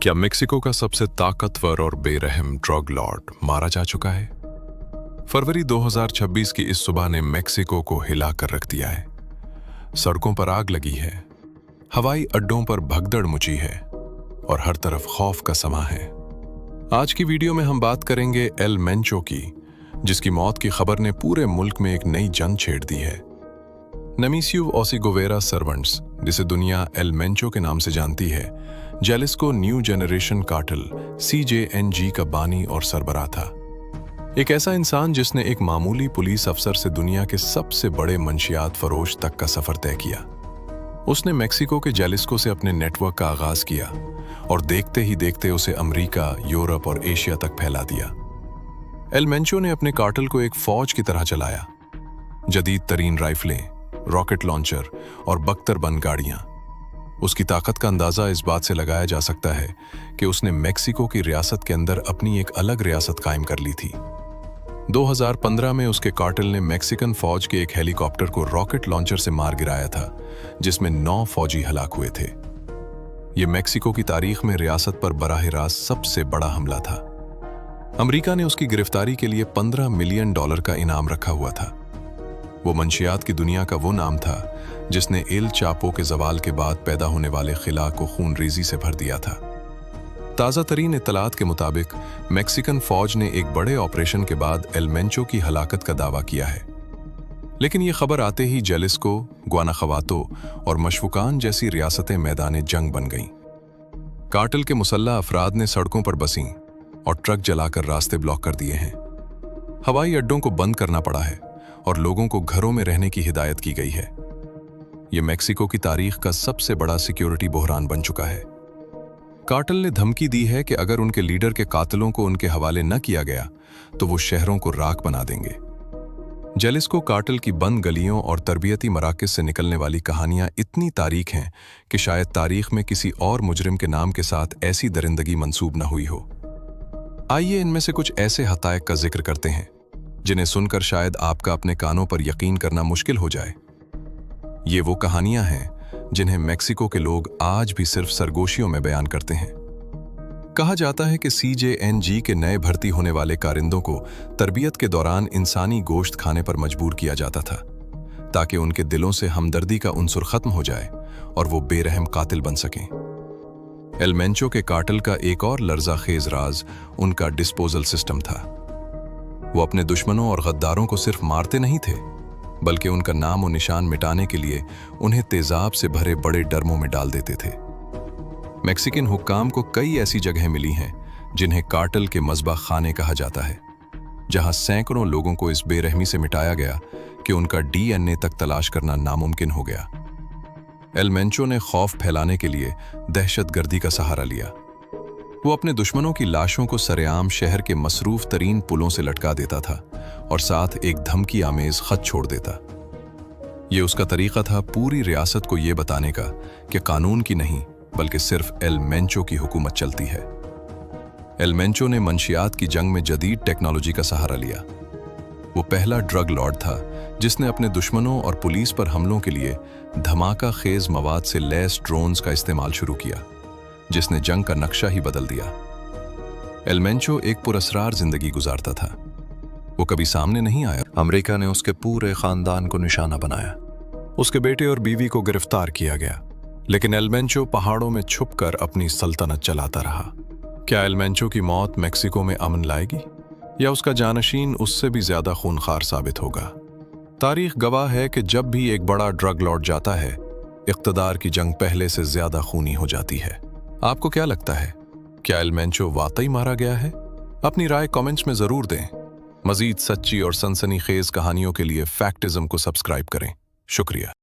क्या मेक्सिको का सबसे ताकतवर और बेरहम ड्रग लॉर्ड मारा जा चुका है? फरवरी 2026 की इस सुबह ने मेक्सिको को हिला कर रख दिया है। सड़कों पर आग लगी है, हवाई अड्डों पर भगदड़ मची है और हर तरफ खौफ का समा है। आज की वीडियो में हम बात करेंगे एल मेंचो की, जिसकी मौत की खबर ने पूरे मुल्क में एक नई जंग छेड़ दी है। नमीसियो ओसिगोवेरा सर्वेंट्स, जिसे दुनिया एल मेंचो के नाम से जानती है, जेलिस्को न्यू जनरेशन कार्टेल CJNG का बानी और सरबराह था। एक ऐसा इंसान जिसने एक मामूली पुलिस अफसर से दुनिया के सबसे बड़े मंशियात फरोश तक का सफर तय किया। उसने मेक्सिको के जेलिस्को से अपने नेटवर्क का आगाज किया और देखते ही देखते उसे अमेरिका, यूरोप और एशिया तक फैला दिया। एल मेंचो ने अपने कार्टेल को एक फौज की तरह चलाया। जदीद तरीन राइफलें, रॉकेट लॉन्चर और बख्तरबंद गाड़ियां। उसकी ताकत का अंदाजा इस बात से लगाया जा सकता है कि उसने मेक्सिको की रियासत के अंदर अपनी एक अलग रियासत कायम कर ली थी। 2015 में उसके कार्टेल ने मेक्सिकन फौज के एक हेलीकॉप्टर को रॉकेट लॉन्चर से मार गिराया था, जिसमें 9 फौजी हलाक हुए थे। यह मेक्सिको की तारीख में रियासत पर बराह रास्त सबसे बड़ा हमला था। अमेरिका ने उसकी गिरफ्तारी के लिए $15 मिलियन का इनाम रखा हुआ था। वो मंशियात की दुनिया का वो नाम था जिसने एल चापो के जवाल के बाद पैदा होने वाले खिला को खून रेजी से भर दिया था। ताज़ा तरीन इत्तलात के मुताबिक मेक्सिकन फौज ने एक बड़े ऑपरेशन के बाद एल मेंचो की हलाकत का दावा किया है, लेकिन ये खबर आते ही जेलिस्को, ग्वानाखवातो और मशवकान जैसी रियासतें मैदान जंग बन गईं। कार्टेल के मुसल्लह अफराद ने सड़कों पर बसीं और ट्रक जलाकर रास्ते ब्लॉक कर दिए हैं। हवाई अड्डों को बंद करना पड़ा है और लोगों को घरों में रहने की हिदायत की गई है। यह मेक्सिको की तारीख का सबसे बड़ा सिक्योरिटी बहरान बन चुका है। कार्टेल ने धमकी दी है कि अगर उनके लीडर के कातिलों को उनके हवाले न किया गया तो वो शहरों को राख बना देंगे। जेलिस्को कार्टेल की बंद गलियों और तरबियती मराकज़ से निकलने वाली कहानियां इतनी तारीख हैं कि शायद तारीख में किसी और मुजरिम के नाम के साथ ऐसी दरिंदगी मंसूब न हुई हो। आइए इनमें से कुछ ऐसे हक़ाइक़ का जिक्र करते हैं जिन्हें सुनकर शायद आपका अपने कानों पर यकीन करना मुश्किल हो जाए। ये वो कहानियां हैं जिन्हें मेक्सिको के लोग आज भी सिर्फ सरगोशियों में बयान करते हैं। कहा जाता है कि CJNG के नए भर्ती होने वाले कारिंदों को तरबियत के दौरान इंसानी गोश्त खाने पर मजबूर किया जाता था, ताकि उनके दिलों से हमदर्दी का उनसुर खत्म हो जाए और वो बेरहम कातिल बन सकें। एल मेंचो के कार्टेल का एक और लर्ज़ाखेज राज उनका डिस्पोजल सिस्टम था। वो अपने दुश्मनों और गद्दारों को सिर्फ मारते नहीं थे, बल्कि उनका नाम और निशान मिटाने के लिए उन्हें तेजाब से भरे बड़े ड्रमों में डाल देते थे। मेक्सिकन हुक्काम को कई ऐसी जगहें मिली हैं जिन्हें कार्टेल के मज़बा खाने कहा जाता है, जहां सैकड़ों लोगों को इस बेरहमी से मिटाया गया कि उनका DNA तक तलाश करना नामुमकिन हो गया। एल मेंचो ने खौफ फैलाने के लिए दहशतगर्दी का सहारा लिया। वो अपने दुश्मनों की लाशों को सरेआम शहर के मसरूफ तरीन पुलों से लटका देता था और साथ एक धमकी आमेज खत छोड़ देता। ये उसका तरीका था पूरी रियासत को ये बताने का कि कानून की नहीं बल्कि सिर्फ एल मेंचो की हुकूमत चलती है। एल मेंचो ने मंशियात की जंग में जदीद टेक्नोलॉजी का सहारा लिया। वो पहला ड्रग लॉर्ड था जिसने अपने दुश्मनों और पुलिस पर हमलों के लिए धमाका खेज मवाद से लैस ड्रोन्स का इस्तेमाल शुरू किया, जिसने जंग का नक्शा ही बदल दिया। एल मेंचो एक पुरअसरार जिंदगी गुजारता था। वो कभी सामने नहीं आया। अमेरिका ने उसके पूरे खानदान को निशाना बनाया। उसके बेटे और बीवी को गिरफ्तार किया गया, लेकिन एल मेंचो पहाड़ों में छुपकर अपनी सल्तनत चलाता रहा। क्या एल मेंचो की मौत मेक्सिको में अमन लाएगी या उसका जानशीन उससे भी ज्यादा खूनखार साबित होगा? तारीख गवाह है कि जब भी एक बड़ा ड्रग लॉर्ड जाता है, इख्तदार की जंग पहले से ज्यादा खूनी हो जाती है। आपको क्या लगता है, क्या एल मेंचो वाकई मारा गया है? अपनी राय कमेंट्स में जरूर दें। मजीद सच्ची और सनसनीखेज कहानियों के लिए फैक्टिज्म को सब्सक्राइब करें। शुक्रिया।